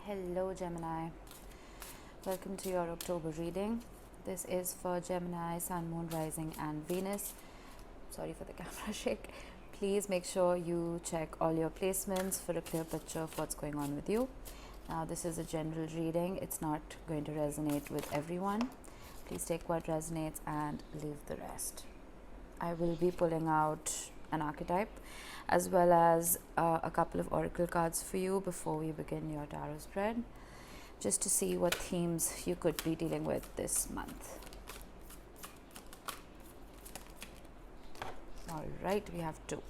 Hello Gemini, welcome to your October reading. This is for Gemini, Sun, Moon, Rising and Venus. Sorry for the camera shake. Please make sure you check all your placements for a clear picture of what's going on with you. Now this is a general reading. It's not going to resonate with everyone. Please take what resonates and leave the rest. I will be pulling out an archetype as well as a couple of oracle cards for you before we begin your tarot spread, just to see what themes you could be dealing with this month. All right, we have two.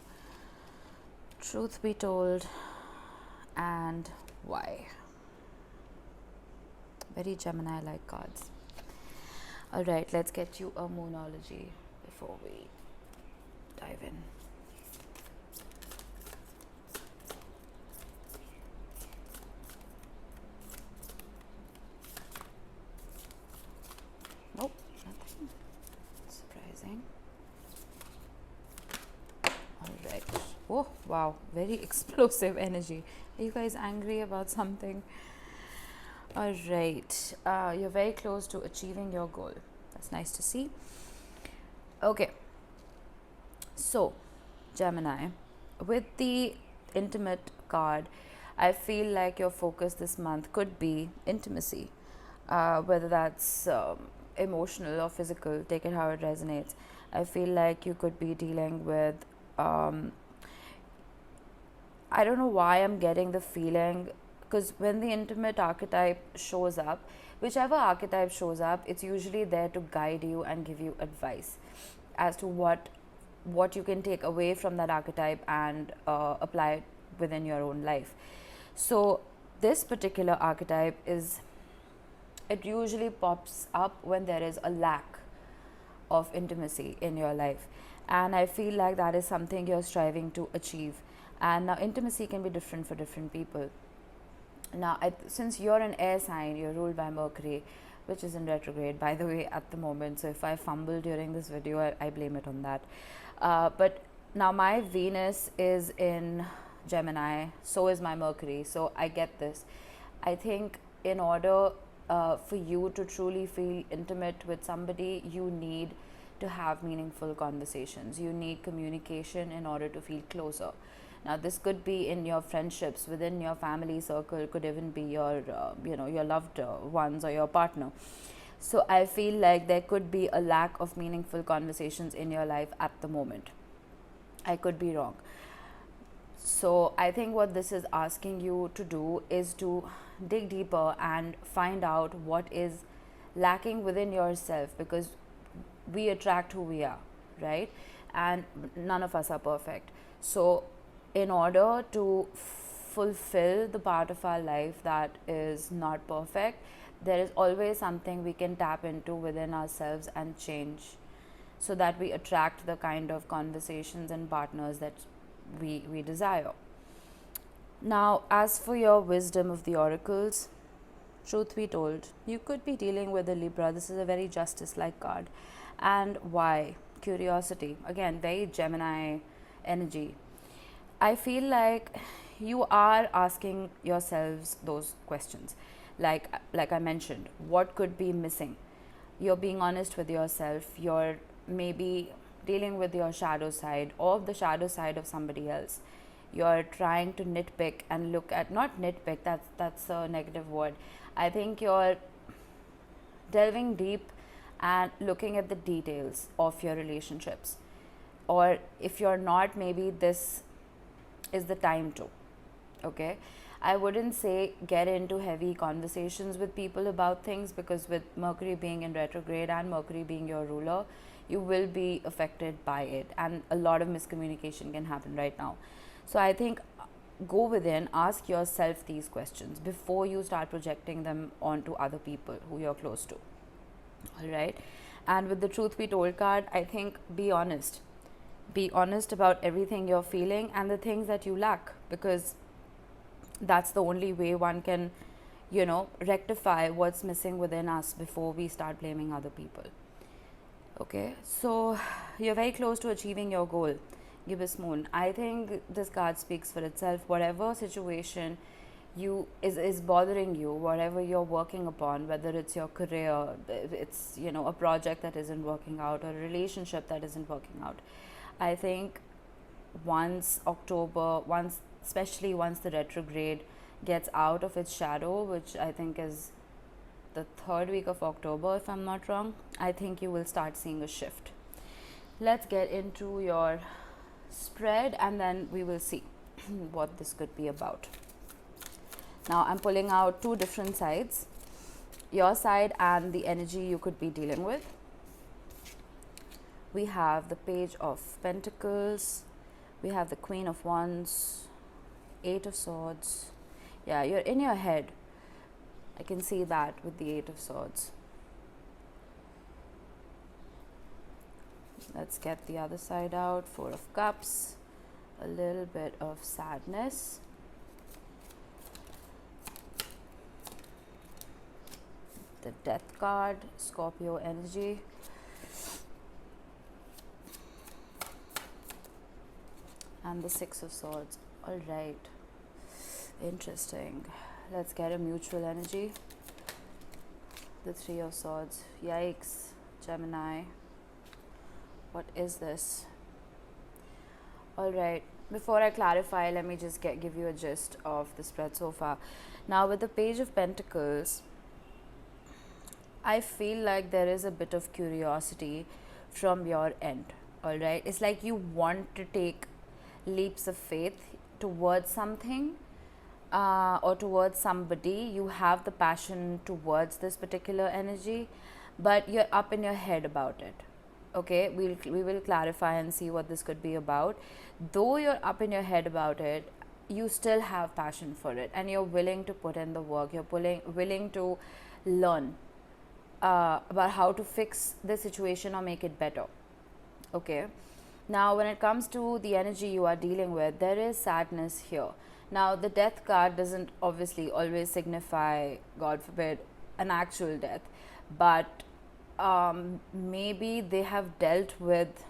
Truth be told and why. Very Gemini-like cards. All right, let's get you a moonology before we dive in. Nope, nothing surprising. All right. Oh, wow, very explosive energy. Are you guys angry about something? All right, you're very close to achieving your goal. That's nice to see. Okay, so Gemini, with the intimate card, I feel like your focus this month could be intimacy, whether that's emotional or physical, take it how it resonates. I feel like you could be dealing with I don't know why I'm getting the feeling, because when the intimate archetype shows up, whichever archetype shows up, it's usually there to guide you and give you advice as to what you can take away from that archetype and apply it within your own life. So this particular archetype it usually pops up when there is a lack of intimacy in your life, and I feel like that is something you're striving to achieve. And now intimacy can be different for different people. Now since you're an air sign, you're ruled by Mercury, which is in retrograde by the way at the moment, so if I fumble during this video, I blame it on that. But now my Venus is in Gemini, so is my Mercury, so I get this. I think in order for you to truly feel intimate with somebody, you need to have meaningful conversations. You need communication in order to feel closer. Now this could be in your friendships, within your family circle, it could even be your your loved ones or your partner. So I feel like there could be a lack of meaningful conversations in your life at the moment. I could be wrong. So I think what this is asking you to do is to dig deeper and find out what is lacking within yourself, because we attract who we are, right? And none of us are perfect. So in order to fulfill the part of our life that is not perfect, there is always something we can tap into within ourselves and change, so that we attract the kind of conversations and partners that we desire. Now, as for your wisdom of the oracles, truth be told, you could be dealing with a Libra. This is a very justice-like card. And why? Curiosity. Again, very Gemini energy. I feel like you are asking yourselves those questions. Like I mentioned, what could be missing? You're being honest with yourself. You're maybe dealing with your shadow side or the shadow side of somebody else. You're trying to nitpick and look at, not nitpick, that's a negative word. I think you're delving deep and looking at the details of your relationships. Or if you're not, maybe this is the time to. Okay, I wouldn't say get into heavy conversations with people about things, because with Mercury being in retrograde and Mercury being your ruler, you will be affected by it, and a lot of miscommunication can happen right now. So I think go within, ask yourself these questions before you start projecting them onto other people who you're close to. All right. And with the truth be told card, I think be honest. Be honest about everything you're feeling and the things that you lack, because that's the only way one can, rectify what's missing within us before we start blaming other people. Okay, so you're very close to achieving your goal. Gibbous Moon. I think this card speaks for itself. Whatever situation is bothering you, whatever you're working upon, whether it's your career, it's, you know, a project that isn't working out, or a relationship that isn't working out. I think once October, once especially once the retrograde gets out of its shadow, which I think is the third week of October, if I'm not wrong, I think you will start seeing a shift. Let's get into your spread and then we will see what this could be about. Now I'm pulling out two different sides, your side and the energy you could be dealing with. We have the Page of Pentacles, we have the Queen of Wands, Eight of Swords. Yeah, you're in your head. I can see that with the Eight of Swords. Let's get the other side out. Four of Cups, a little bit of sadness. The Death card, Scorpio energy. And the Six of Swords. All right. Interesting. Let's get a mutual energy. The Three of Swords. Yikes. Gemini. What is this? All right. Before I clarify, let me just give you a gist of the spread so far. Now, with the Page of Pentacles, I feel like there is a bit of curiosity from your end. All right. It's like you want to take leaps of faith towards something or towards somebody. You have the passion towards this particular energy, but you're up in your head about it. Okay, we will clarify and see what this could be about. Though you're up in your head about it, you still have passion for it and you're willing to put in the work. You're willing to learn about how to fix the situation or make it better. Okay. Now, when it comes to the energy you are dealing with, there is sadness here. Now, the Death card doesn't obviously always signify, God forbid, an actual death, but maybe they have dealt with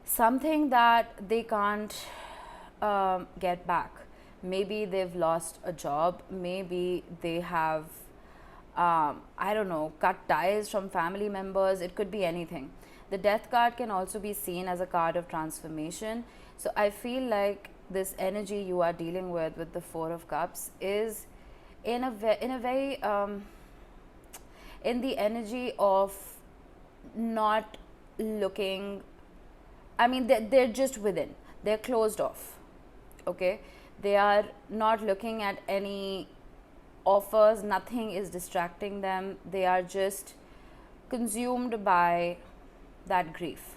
something that they can't get back. Maybe they've lost a job. Maybe they have, I don't know, cut ties from family members. It could be anything. The Death card can also be seen as a card of transformation. So I feel like this energy you are dealing with the Four of Cups, is in the energy of not looking. I mean, they're just within. They're closed off. Okay, they are not looking at any offers. Nothing is distracting them. They are just consumed by that grief,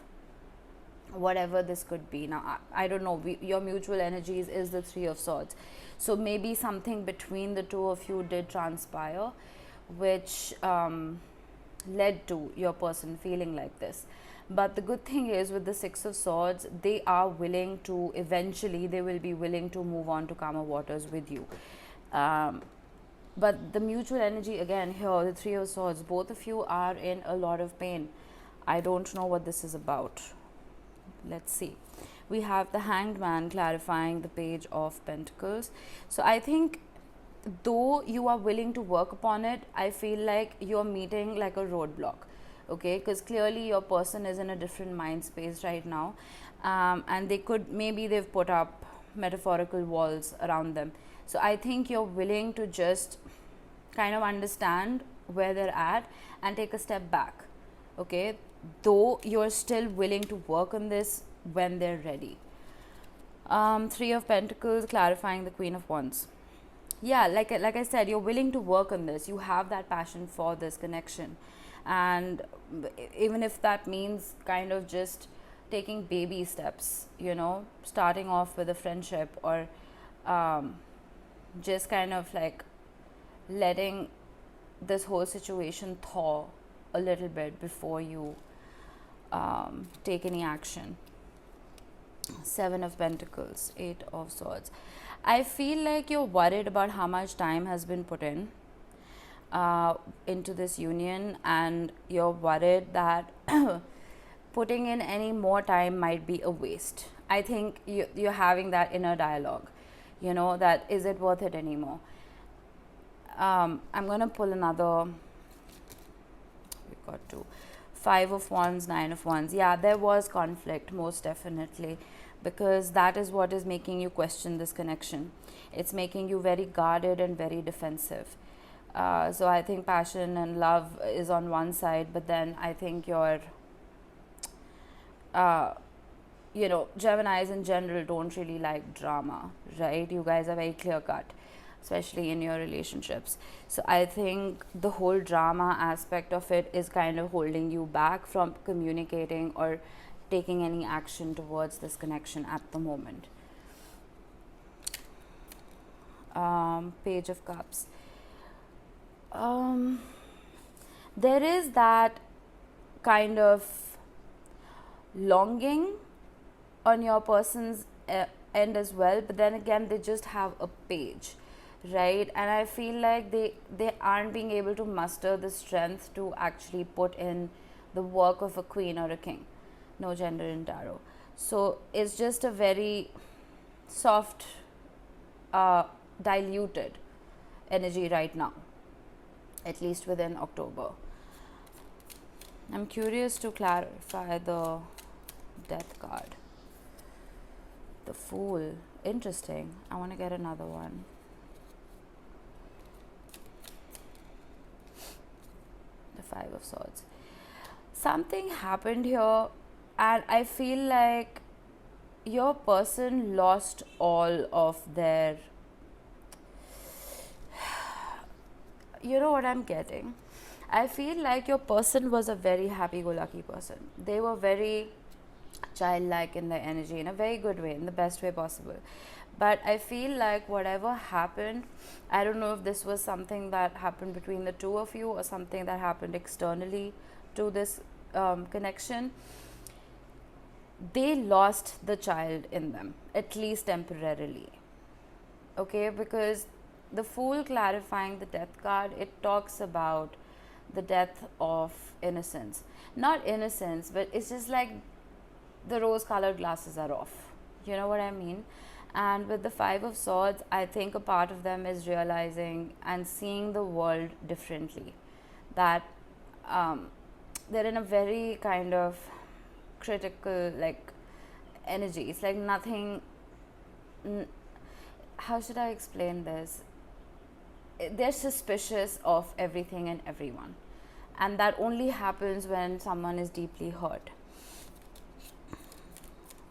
whatever this could be. Now, I don't know, your mutual energies is the Three of Swords, so maybe something between the two of you did transpire, which led to your person feeling like this. But the good thing is, with the Six of Swords, they are willing to, eventually they will be willing to move on to calmer waters with you. But the mutual energy again here, the Three of Swords, both of you are in a lot of pain. I don't know what this is about. Let's see. We have the Hanged Man clarifying the Page of Pentacles. So I think though you are willing to work upon it, I feel like you're meeting like a roadblock. Okay, because clearly your person is in a different mind space right now, and maybe they've put up metaphorical walls around them. So I think you're willing to just kind of understand where they're at and take a step back. Okay, though you're still willing to work on this when they're ready. Three of Pentacles clarifying the Queen of Wands. Yeah, like I said, you're willing to work on this. You have that passion for this connection, and even if that means kind of just taking baby steps, you know, starting off with a friendship, or just kind of like letting this whole situation thaw a little bit before you take any action. Seven of Pentacles, Eight of Swords. I feel like you're worried about how much time has been put in into this union, and you're worried that putting in any more time might be a waste. I think you're having that inner dialogue. You know, that is it worth it anymore? I'm going to pull another. We got two. 5 of Wands, 9 of Wands. Yeah, there was conflict, most definitely, because that is what is making you question this connection. It's making you very guarded and very defensive. So I think passion and love is on one side, but then I think your Geminis in general don't really like drama, right? You guys are very clear cut, especially in your relationships. So I think the whole drama aspect of it is kind of holding you back from communicating or taking any action towards this connection at the moment. Page of Cups. There is that kind of longing on your person's end as well, but then again they just have a page, right? And I feel like they aren't being able to muster the strength to actually put in the work of a queen or a king. No gender in tarot. So it's just a very soft, diluted energy right now, at least within October. I'm curious to clarify the Death card. The Fool. Interesting. I want to get another one. The Five of Swords. Something happened here, and I feel like your person lost all of their... You know what I'm getting? I feel like your person was a very happy-go-lucky person. They were very childlike in their energy, in a very good way, in the best way possible. But I feel like whatever happened, I don't know if this was something that happened between the two of you or something that happened externally to this connection. They lost the child in them, at least temporarily. Okay, because the Fool, clarifying the Death card, it talks about the death of innocence. Not innocence, but it's just like the rose-colored glasses are off. You know what I mean? And with the Five of Swords, I think a part of them is realizing and seeing the world differently. That they're in a very kind of critical, like, energy. It's like nothing... how should I explain this? They're suspicious of everything and everyone. And that only happens when someone is deeply hurt.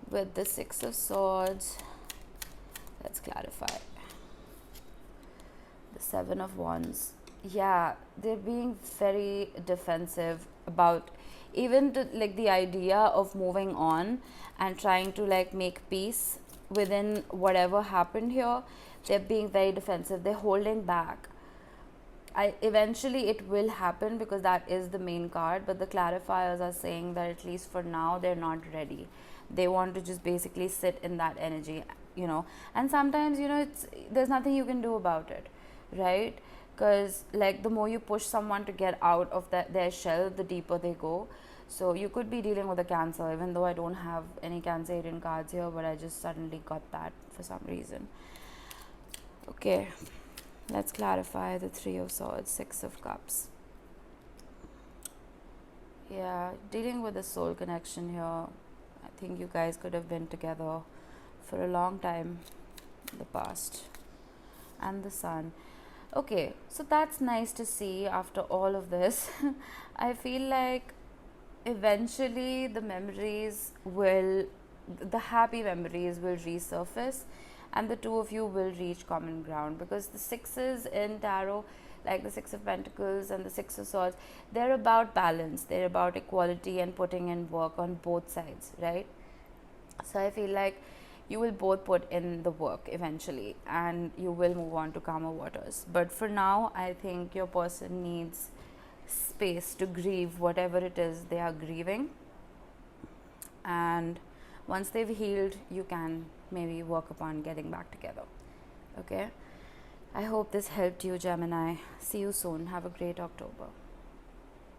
With the Six of Swords, let's clarify. The Seven of Wands. Yeah, they're being very defensive about even the idea of moving on and trying to like make peace within whatever happened here. They're being very defensive. They're holding back. Eventually it will happen because that is the main card, but the clarifiers are saying that at least for now they're not ready. They want to just basically sit in that energy, and sometimes there's nothing you can do about it, right? Because like the more you push someone to get out of their shell, the deeper they go. So you could be dealing with a Cancer, even though I don't have any Cancerian cards here, but I just suddenly got that for some reason. Okay, let's clarify the Three of Swords, Six of Cups. Yeah, dealing with a soul connection here. I think you guys could have been together for a long time in the past. And the Sun. Okay, so that's nice to see after all of this. I feel like eventually the happy memories will resurface, and the two of you will reach common ground, because the sixes in tarot, like the Six of Pentacles and the Six of Swords, they're about balance, they're about equality and putting in work on both sides, right? So I feel like you will both put in the work eventually and you will move on to calmer waters. But for now, I think your person needs space to grieve whatever it is they are grieving, and once they've healed, you can maybe work upon getting back together. Okay, I hope this helped you, Gemini. See you soon. Have a great October.